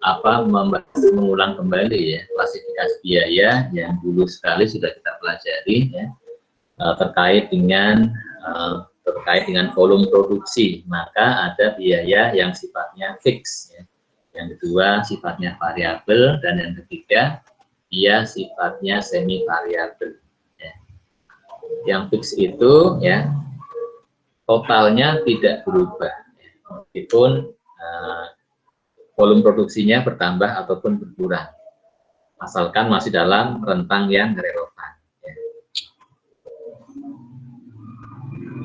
mengulang kembali ya klasifikasi biaya yang dulu sekali sudah kita pelajari ya, terkait dengan volume produksi. Maka ada biaya yang sifatnya fix ya. Yang kedua sifatnya variabel, dan yang ketiga dia sifatnya semi variabel ya. Yang fix itu ya totalnya tidak berubah ya. Meskipun volume produksinya bertambah ataupun berkurang, asalkan masih dalam rentang yang relevan ya.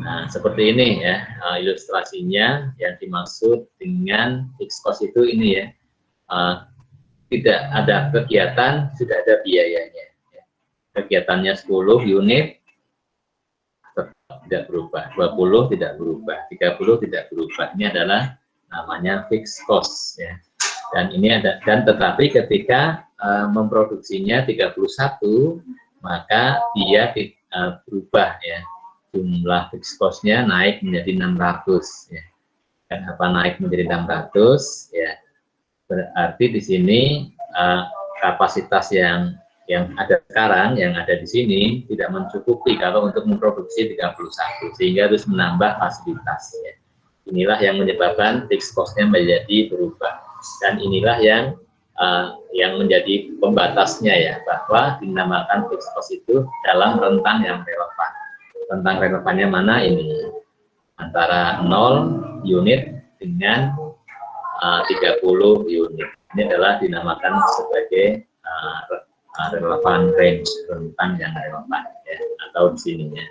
Nah, seperti ini ya ilustrasinya. Yang dimaksud dengan fixed cost itu ini ya, tidak ada kegiatan, sudah ada biayanya ya. Kegiatannya 10 unit tetap tidak berubah, 20 tidak berubah, 30 tidak berubah. Ini adalah namanya fixed cost ya. Dan ini ada, dan tetapi ketika memproduksinya 31, maka dia berubah ya, jumlah fixed cost-nya naik menjadi 600 ya. Kenapa naik menjadi 600 ya? Berarti di sini kapasitas yang ada sekarang, yang ada di sini tidak mencukupi kalau untuk memproduksi 31, sehingga harus menambah fasilitas ya. Inilah yang menyebabkan fixed cost-nya menjadi berubah, dan inilah yang menjadi pembatasnya ya, bahwa dinamakan fixed cost itu dalam rentang yang relevan. Rentang relevannya mana? Ini antara 0 unit dengan 30 unit. Ini adalah dinamakan sebagai relevan range, rentang yang relevan ya, atau di sini ya,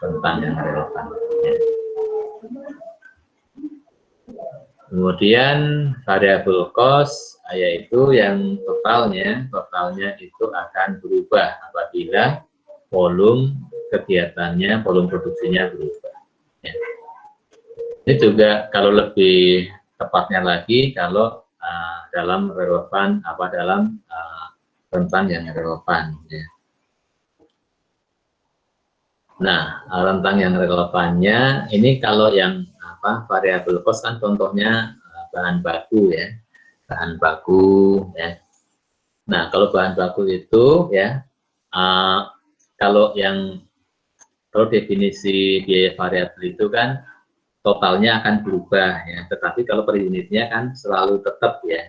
rentang yang relevan ya. Kemudian variable cost yaitu yang totalnya itu akan berubah apabila volume kegiatannya, volume produksinya berubah ya. Ini juga kalau lebih tepatnya lagi kalau dalam relevan dalam rentang yang relevan ya. Nah, rentang yang relevannya ini kalau yang variable cost kan contohnya bahan baku ya, bahan baku ya. Nah, kalau bahan baku itu ya, kalau definisi biaya variabel itu kan totalnya akan berubah ya, tetapi kalau per unitnya kan selalu tetap ya.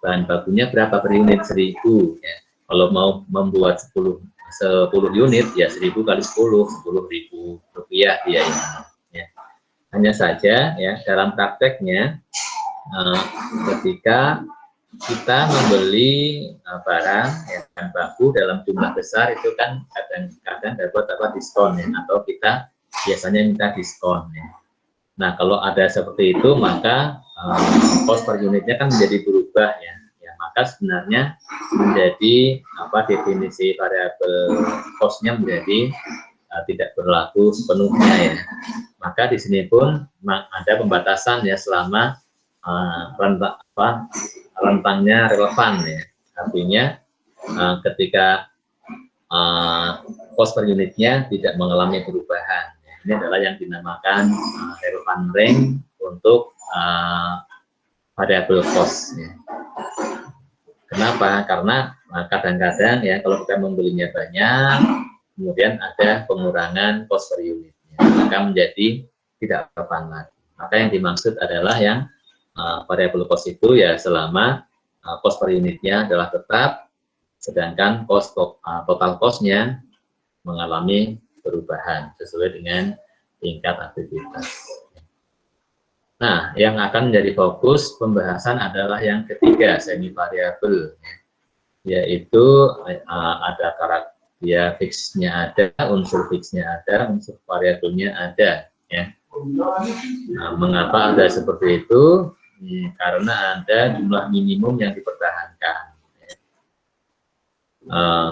Bahan bakunya berapa per unit? 1000 ya. Kalau mau membuat 10 unit ya 1000 kali 10.000 rupiah biayanya ya. Hanya saja ya dalam prakteknya ketika kita membeli barang ya, bahan baku dalam jumlah besar itu kan kadang-kadang dapat diskon ya, atau kita biasanya minta diskon ya. Nah, kalau ada seperti itu maka cost per unitnya kan menjadi berubah ya. Ya, maka sebenarnya menjadi definisi variabel cost-nya menjadi tidak berlaku sepenuhnya ya. Maka di sini pun ada pembatasan ya selama rentangnya relevan ya. Artinya ketika cost per unitnya tidak mengalami perubahan. Ini adalah yang dinamakan relevan range untuk variable cost ya. Kenapa? Karena kadang-kadang ya kalau kita membelinya banyak, kemudian ada pengurangan cost per unitnya, maka menjadi tidak relevan lagi. Maka yang dimaksud adalah yang variable cost itu ya selama cost per unitnya adalah tetap, sedangkan total cost-nya mengalami perubahan sesuai dengan tingkat aktivitas. Nah, yang akan menjadi fokus pembahasan adalah yang ketiga, semi variabel, yaitu ada karakter ya, fixnya ada, unsur fixnya ada, unsur variabelnya ada ya. Nah, mengapa ada seperti itu? Karena ada jumlah minimum yang dipertahankan.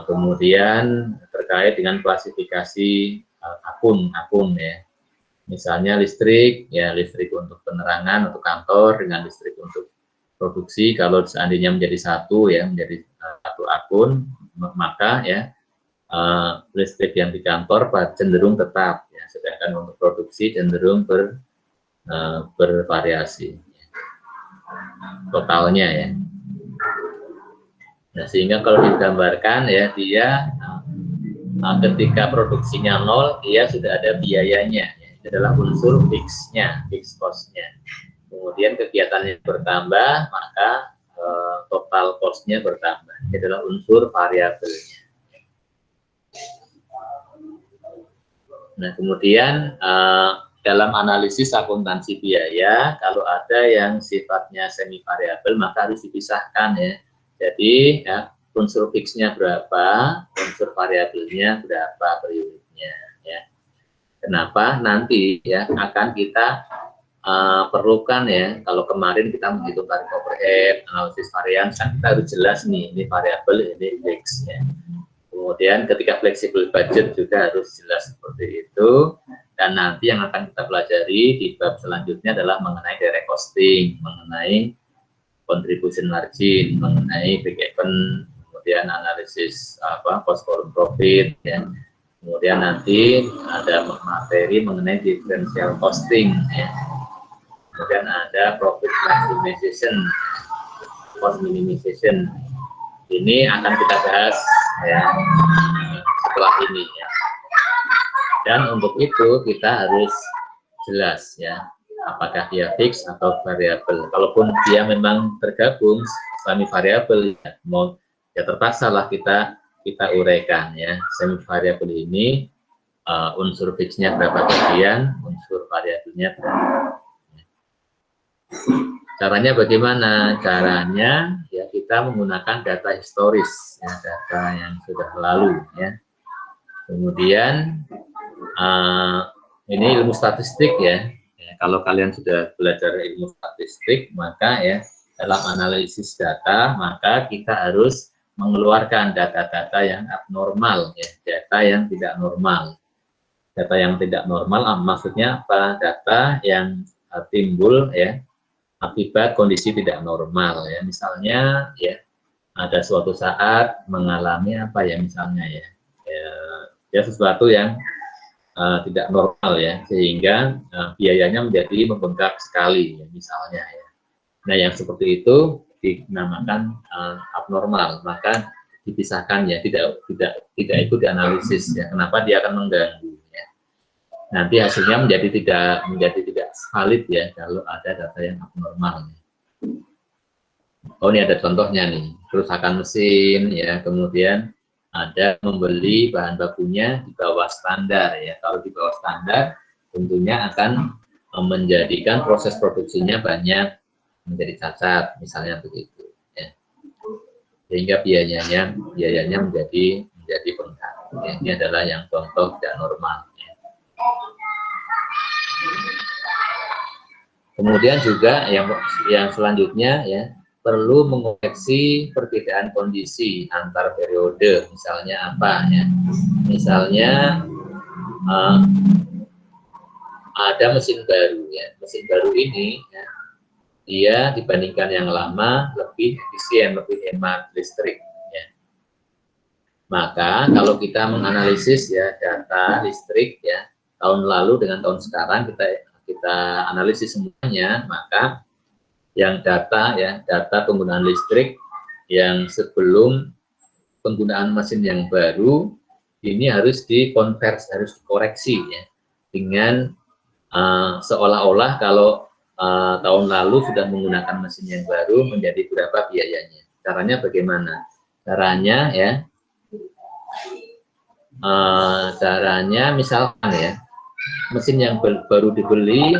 Kemudian terkait dengan klasifikasi akun ya. Misalnya listrik, ya listrik untuk penerangan untuk kantor dengan listrik untuk produksi. Kalau seandainya menjadi satu ya, menjadi satu akun, maka ya listrik yang di kantor cenderung tetap ya, sedangkan untuk produksi cenderung bervariasi totalnya ya. Nah, sehingga kalau digambarkan ya, dia ketika produksinya nol, dia sudah ada biayanya, ya. Itu adalah unsur fixnya, fix cost-nya. Kemudian kegiatannya bertambah, maka total cost-nya bertambah. Itu adalah unsur variabelnya. Nah, kemudian dalam analisis akuntansi biaya, kalau ada yang sifatnya semi variabel, maka harus dipisahkan ya. Jadi ya, unsur fixnya berapa, unsur variabelnya berapa per unitnya. Ya. Kenapa? Nanti ya akan kita perlukan ya. Kalau kemarin kita menghitung tarif overhead, analisis varian, kan kita harus jelas nih, ini variabel, ini fix ya. Kemudian ketika fleksibel budget juga harus jelas seperti itu. Dan nanti yang akan kita pelajari di bab selanjutnya adalah mengenai direct costing, mengenai contribution margin, mengenai break even, kemudian analisis cost volume profit, ya. Kemudian nanti ada materi mengenai differential costing, ya. Kemudian ada profit maximization, cost minimization. Ini akan kita bahas ya setelah ini ya. Dan untuk itu kita harus jelas ya, apakah dia fix atau variabel. Kalaupun dia memang tergabung semi variabel, ya, mau ya terpaksa lah kita uraikan ya. Semi variabel ini unsur fixnya berapa bagian, unsur variabelnya berapa. Caranya bagaimana? Caranya ya kita menggunakan data historis, ya, data yang sudah lalu ya. Kemudian ini ilmu statistik ya. Kalau kalian sudah belajar ilmu statistik, maka ya dalam analisis data, maka kita harus mengeluarkan data-data yang abnormal, ya, data yang tidak normal. Data yang tidak normal maksudnya apa? Data yang timbul ya akibat kondisi tidak normal ya. Misalnya ya ada suatu saat mengalami apa ya misalnya ya sesuatu yang tidak normal ya, sehingga biayanya menjadi membengkak sekali ya, misalnya ya. Nah yang seperti itu dinamakan abnormal, maka dipisahkan ya, tidak ikut dianalisis ya. Kenapa dia akan mengganggu ya? Nanti hasilnya menjadi tidak valid ya kalau ada data yang abnormal. Oh ini ada contohnya nih, kerusakan mesin ya, kemudian ada membeli bahan bakunya di bawah standar ya. Kalau di bawah standar tentunya akan menjadikan proses produksinya banyak menjadi cacat, misalnya begitu ya. Sehingga biayanya menjadi bengkak. Ya, ini adalah yang contoh tidak normal ya. Kemudian juga yang selanjutnya ya, perlu mengoreksi perbedaan kondisi antar periode. Misalnya apa ya? Misalnya ada mesin baru ya. Mesin baru ini ya, dia dibandingkan yang lama lebih efisien, lebih hemat listrik ya. Maka kalau kita menganalisis ya data listrik ya tahun lalu dengan tahun sekarang, kita analisis semuanya, maka yang data penggunaan listrik yang sebelum penggunaan mesin yang baru ini harus dikonversi, harus dikoreksi ya, dengan seolah-olah kalau tahun lalu sudah menggunakan mesin yang baru menjadi berapa biayanya. Caranya bagaimana? Caranya ya, caranya misalkan ya, mesin yang baru dibeli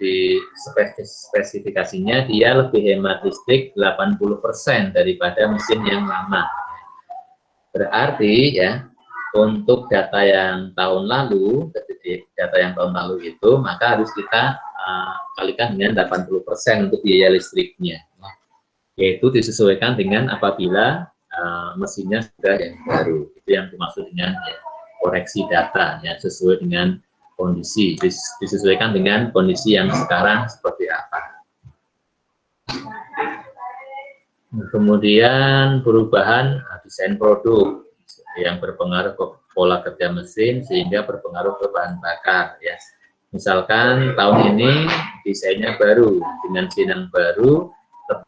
di spesifikasinya dia lebih hemat listrik 80% daripada mesin yang lama. Berarti ya untuk data yang tahun lalu itu maka harus kita kalikan dengan 80% untuk biaya listriknya. Yaitu disesuaikan dengan apabila mesinnya sudah yang baru. Itu yang dimaksud dengan ya, koreksi data ya, sesuai dengan kondisi, disesuaikan dengan kondisi yang sekarang seperti apa. Kemudian perubahan desain produk yang berpengaruh ke pola kerja mesin sehingga berpengaruh ke bahan bakar ya. Misalkan tahun ini desainnya baru dengan mesin yang baru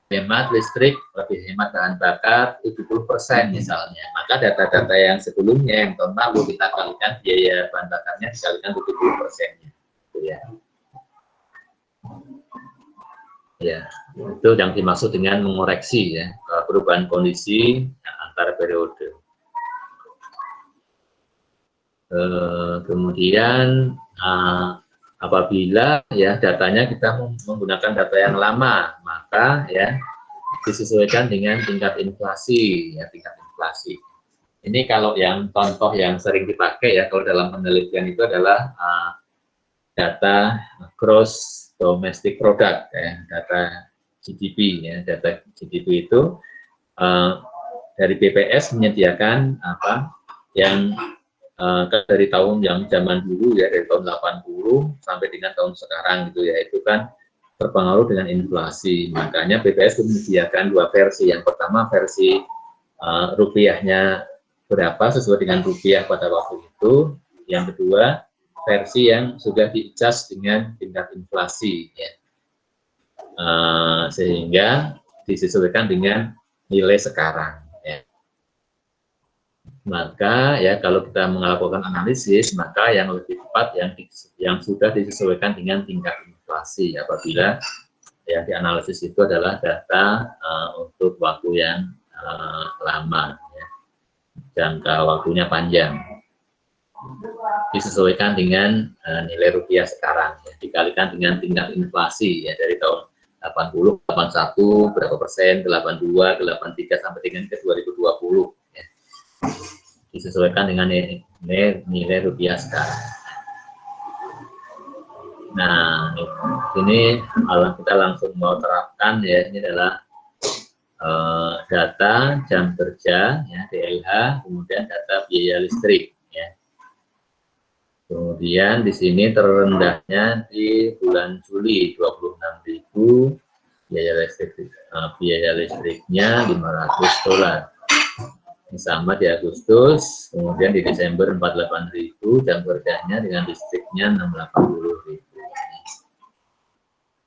hemat listrik, lebih hemat bahan bakar 70% misalnya. Maka data-data yang sebelumnya yang tahun lalu kita kalikan biaya bahan bakarnya dikalikan 70%-nya. Ya. Ya, itu yang dimaksud dengan mengoreksi ya perubahan kondisi antara periode. Kemudian apabila ya datanya kita menggunakan data yang lama, maka ya disesuaikan dengan tingkat inflasi, ya tingkat inflasi. Ini kalau yang contoh yang sering dipakai ya kalau dalam penelitian itu adalah data gross domestic product, ya, data GDP, ya, data GDP itu dari BPS menyediakan apa yang dari tahun yang zaman dulu ya dari tahun 80 sampai dengan tahun sekarang gitu ya itu kan berpengaruh dengan inflasi. Makanya BPS menyediakan dua versi. Yang pertama versi rupiahnya berapa sesuai dengan rupiah pada waktu itu. Yang kedua versi yang sudah di-adjust dengan tingkat inflasi ya. Sehingga disesuaikan dengan nilai sekarang ya. Maka ya kalau kita melakukan analisis maka yang lebih tepat yang sudah disesuaikan dengan tingkat inflasi apabila yang dianalisis itu adalah data untuk waktu yang lama ya. Jangka waktunya panjang disesuaikan dengan nilai rupiah sekarang ya. Dikalikan dengan tingkat inflasi ya dari tahun 80, 81 berapa persen, 82, 83 sampai dengan ke 2020 ya. Disesuaikan dengan nilai rupiah sekarang. Nah, ini kita langsung mau terapkan ya, ini adalah data jam kerja ya, DLH, kemudian data biaya listrik ya. Kemudian di sini terendahnya di bulan Juli 26.000 biaya listriknya $500. Sama di Agustus, kemudian di Desember 48.000 jam kerjanya dengan listriknya 680.000.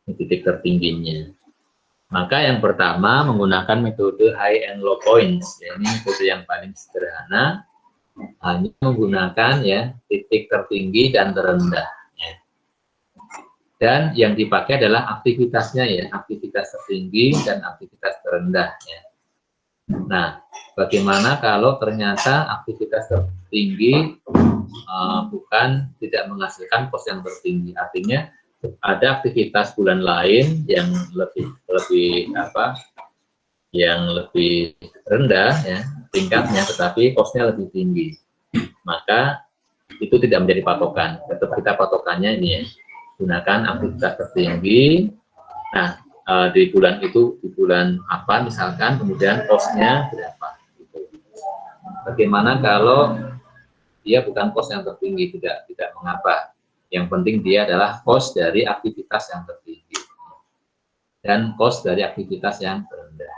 Ini titik tertingginya. Maka yang pertama menggunakan metode high and low points. Ya, ini metode yang paling sederhana, hanya menggunakan ya titik tertinggi dan terendah. Ya. Dan yang dipakai adalah aktivitasnya ya, aktivitas tertinggi dan aktivitas terendah. Ya. Nah, bagaimana kalau ternyata aktivitas tertinggi bukan tidak menghasilkan kos yang tertinggi? Artinya ada aktivitas bulan lain yang lebih rendah ya tingkatnya, tetapi kosnya lebih tinggi. Maka itu tidak menjadi patokan. Tetap kita patokannya ini ya, gunakan aktivitas tertinggi. Nah, di bulan itu, di bulan apa misalkan, kemudian kosnya berapa gitu. Bagaimana kalau dia bukan kos yang tertinggi, tidak mengapa, yang penting dia adalah kos dari aktivitas yang tertinggi dan kos dari aktivitas yang terendah.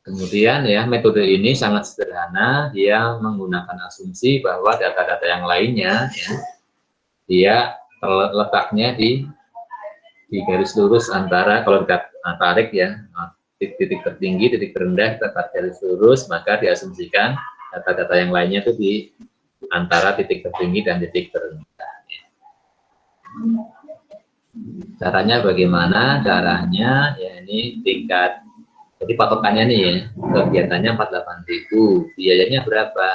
Kemudian ya metode ini sangat sederhana, dia menggunakan asumsi bahwa data-data yang lainnya ya, dia letaknya di garis lurus antara, kalau kita tarik ya titik tertinggi, titik terendah kita tarik garis lurus, maka diasumsikan data-data yang lainnya itu di antara titik tertinggi dan titik terendah. Caranya bagaimana? Caranya ya ini tingkat, jadi patokannya nih ya, kegiatannya 48.000, biayanya berapa?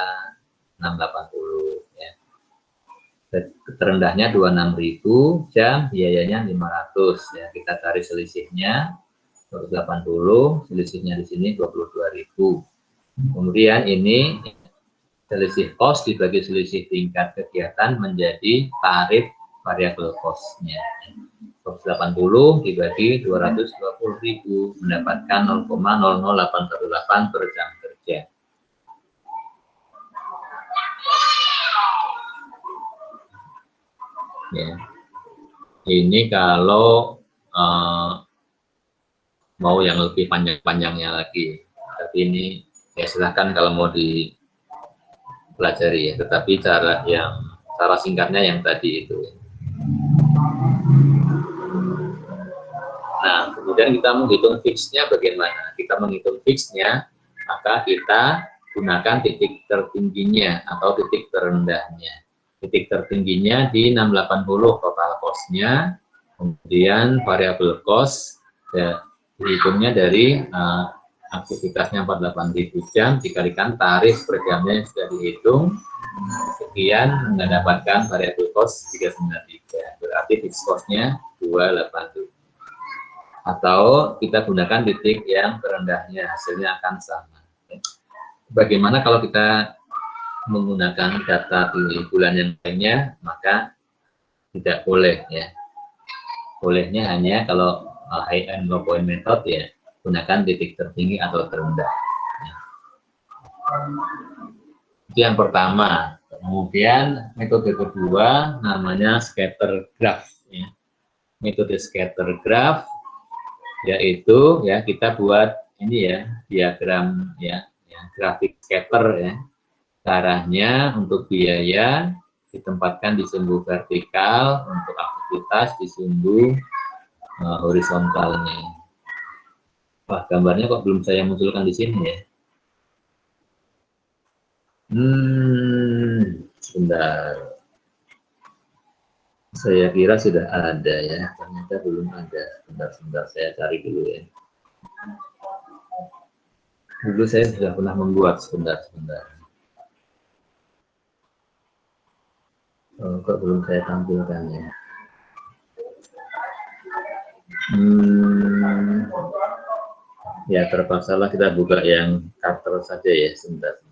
680 ya. Terendahnya 26.000 jam, biayanya 500 ya. Kita cari selisihnya 180, selisihnya di sini 22.000. Kemudian ini selisih kos dibagi selisih tingkat kegiatan menjadi tarif variabel kosnya. 180 dibagi 220.000 mendapatkan 0,00818 per jam kerja. Ya. Ini kalau mau yang lebih panjang-panjangnya lagi, tapi ini ya silahkan kalau mau dipelajari ya, tetapi cara singkatnya yang tadi itu. Nah, Kemudian kita menghitung fixnya bagaimana? Kita menghitung fixnya, maka kita gunakan titik tertingginya atau titik terendahnya. Titik tertingginya di 680 total cost-nya, kemudian variable cost ya, dihitungnya dari aktivitasnya 48.000 jam dikalikan tarif per jamnya yang sudah dihitung, sekian mendapatkan variable cost 393, berarti fixed cost-nya 280. Atau kita gunakan titik yang terendahnya, hasilnya akan sama. Bagaimana kalau kita menggunakan data di bulan yang lainnya? Maka tidak boleh ya. Bolehnya hanya kalau high and low point method ya, gunakan titik tertinggi atau terendah. Itu yang pertama. Kemudian metode kedua namanya scatter graph ya. Metode scatter graph yaitu ya kita buat ini ya diagram ya, grafik scatter ya. Caranya untuk biaya ditempatkan di sumbu vertikal, untuk aktivitas di sumbu horizontalnya. Wah, gambarnya kok belum saya munculkan di sini ya. Sebentar. Saya kira sudah ada ya, ternyata belum ada. Sebentar, saya cari dulu ya. Dulu saya sudah pernah membuat, sebentar. Oh, kok belum saya tampilkan ya. Ya terpaksalah kita buka yang Carter saja ya, sebentar ya.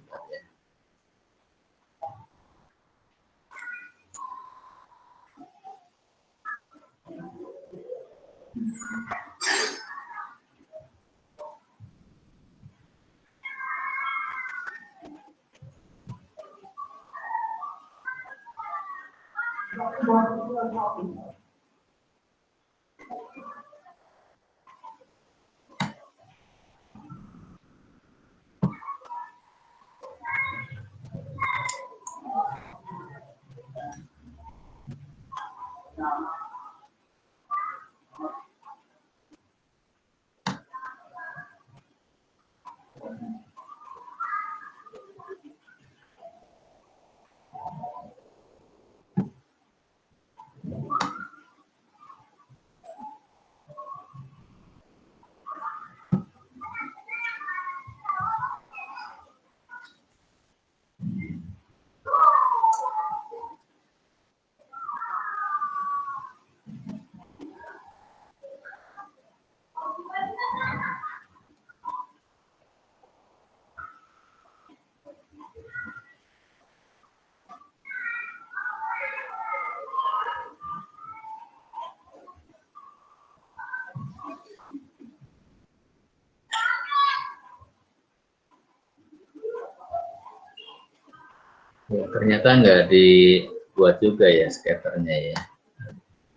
Ya, ternyata nggak dibuat juga ya scatternya ya.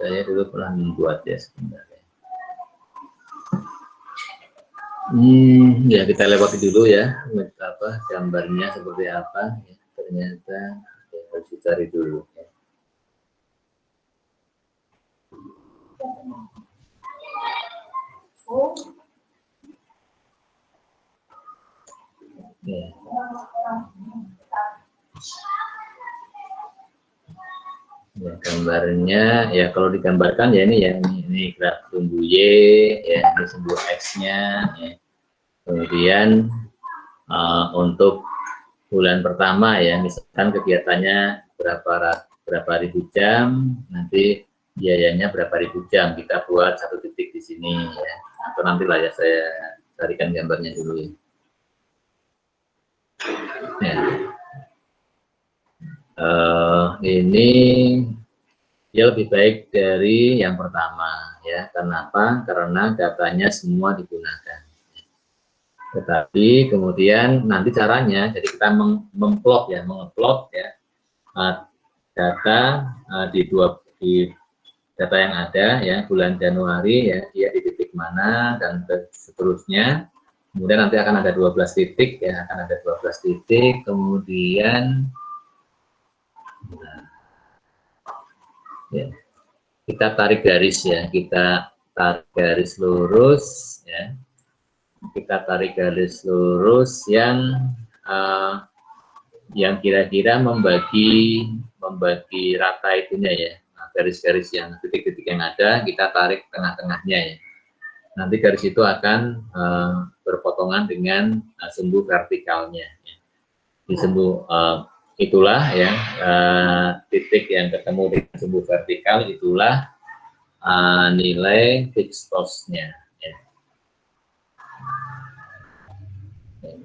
Saya dulu pernah membuat ya sebenarnya. Ya kita lewati dulu ya, apa gambarnya seperti apa. Ya, ternyata ya, harus dicari dulu. Ya. Ya. Ya, gambarnya ya kalau digambarkan ya ini ya ini graf sumbu Y ya, ini sumbu X-nya ya. Kemudian untuk bulan pertama ya, misalkan kegiatannya berapa ribu jam, nanti biayanya berapa ribu jam, kita buat satu titik di sini ya. Atau nanti lah ya saya carikan gambarnya dulu ya. Ini ya lebih baik dari yang pertama ya. Kenapa? Karena datanya semua digunakan. Tetapi kemudian nanti caranya, jadi kita mengplot ya, data di data yang ada ya, bulan Januari ya, dia di titik mana dan seterusnya. Kemudian nanti akan ada 12 titik ya, akan ada 12 titik, kemudian ya, kita tarik garis ya, kita tarik garis lurus ya. Kita tarik garis lurus yang kira-kira membagi rata itunya ya. Nah, garis-garis yang titik-titik yang ada kita tarik tengah-tengahnya ya. Nanti garis itu akan berpotongan dengan sumbu vertikalnya. Di sumbu itulah ya, titik yang ketemu dengan sumbu vertikal itulah nilai fixed cost-nya. Ya.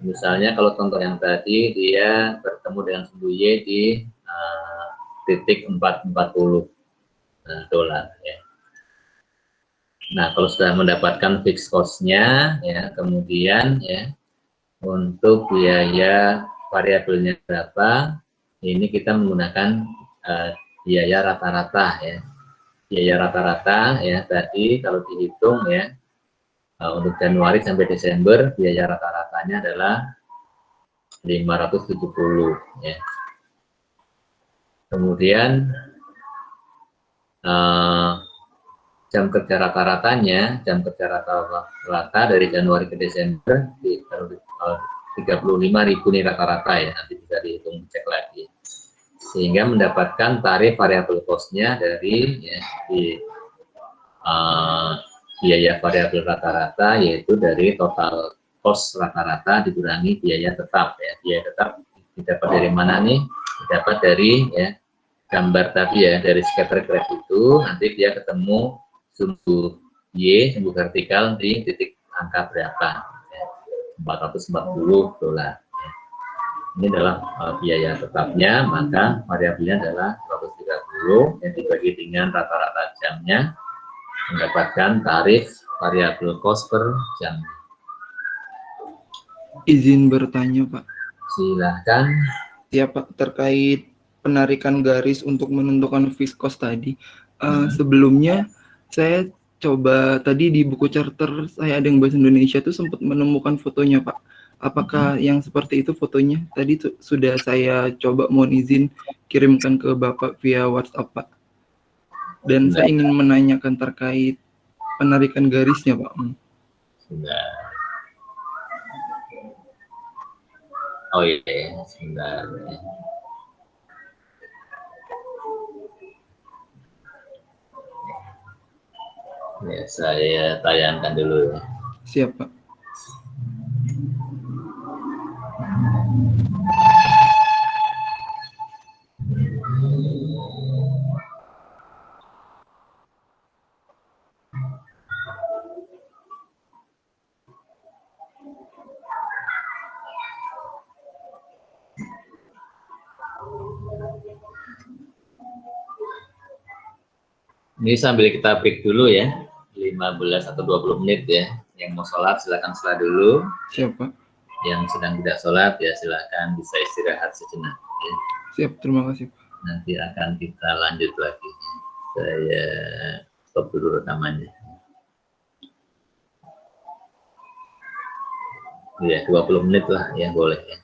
Misalnya kalau contoh yang tadi dia bertemu dengan sumbu Y di titik 440 dolar ya. Nah, kalau sudah mendapatkan fixed cost-nya ya, kemudian ya untuk biaya variabelnya berapa, ini kita menggunakan biaya rata-rata ya. Biaya rata-rata ya tadi kalau dihitung ya untuk Januari sampai Desember biaya rata-ratanya adalah 570 ya. Kemudian jam kerja rata-ratanya, jam kerja rata-rata dari Januari ke Desember di 35.000 nih rata-rata ya, nanti bisa dihitung cek lagi. Sehingga mendapatkan tarif variabel cost-nya dari ya, biaya variabel rata-rata yaitu dari total cost rata-rata dikurangi biaya tetap ya. Biaya tetap didapat dari mana nih? Didapat dari ya gambar tadi ya, dari scatter graph itu nanti dia ketemu sumbu Y, sumbu vertikal di titik angka berapa ya, 440 dolar ya. Ini adalah biaya tetapnya, maka variabelnya adalah 230 yang dibagi dengan rata-rata jamnya mendapatkan tarif variabel cost per jam. Izin bertanya Pak. Silahkan. Ya Pak, terkait penarikan garis untuk menentukan fixed cost tadi. Sebelumnya saya coba tadi di buku charter saya ada yang bahasa Indonesia tuh sempat menemukan fotonya Pak. Apakah yang seperti itu fotonya? Tadi sudah saya coba, mohon izin kirimkan ke Bapak via WhatsApp Pak. Dan saya ingin menanyakan terkait penarikan garisnya Pak. Sudah. Oh iya, sebentar. Ya, saya tayangkan dulu ya. Siap Pak. Ini sambil kita break dulu ya, 15 atau 20 menit ya. Yang mau sholat silakan sholat dulu. Siap Pak. Yang sedang tidak sholat ya silakan bisa istirahat sejenak. Ya. Siap, terima kasih Pak. Nanti akan kita lanjut lagi. Saya stop dulu rekamannya. Ya, 20 menit lah ya boleh ya.